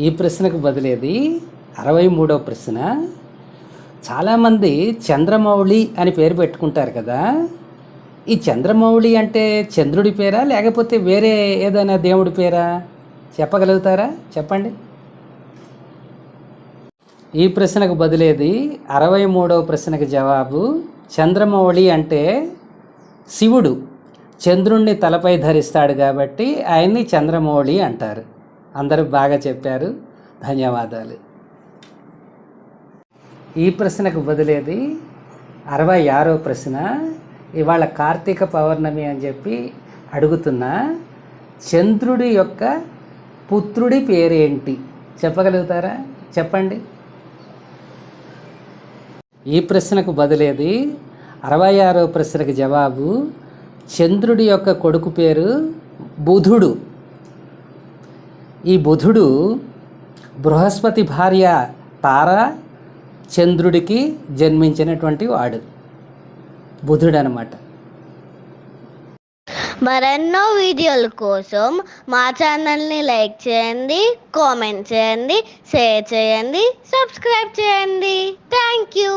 ఈ ప్రశ్నకు బదిలేది 63వ ప్రశ్న. చాలామంది చంద్రమౌళి అని పేరు పెట్టుకుంటారు కదా. ఈ చంద్రమౌళి అంటే చంద్రుడి పేరా లేకపోతే వేరే ఏదైనా దేవుడి పేరా? చెప్పగలుగుతారా? చెప్పండి. ఈ ప్రశ్నకు బదిలేది 63వ ప్రశ్నకు జవాబు చంద్రమౌళి అంటే శివుడు చంద్రుణ్ణి తలపై ధరిస్తాడు కాబట్టి ఆయన్ని చంద్రమౌళి అంటారు. అందరూ బాగా చెప్పారు, ధన్యవాదాలు. ఈ ప్రశ్నకు బదిలేది 66వ ప్రశ్న. ఇవాళ కార్తీక పౌర్ణమి అని చెప్పి అడుగుతున్నా. చంద్రుడి యొక్క పుత్రుడి పేరేంటి? చెప్పగలుగుతారా? చెప్పండి. ఈ ప్రశ్నకు బదిలేది 66వ ప్రశ్నకు జవాబు చంద్రుడి యొక్క కొడుకు పేరు బుధుడు. ఈ బుధుడు బృహస్పతి భార్య తార చంద్రుడికి జన్మించినటువంటి వాడు బుధుడు అన్నమాట. మరెన్నో వీడియోల కోసం మా ఛానల్ని లైక్ చేయండి, కామెంట్ చేయండి, షేర్ చేయండి, సబ్స్క్రైబ్ చేయండి. Thank you.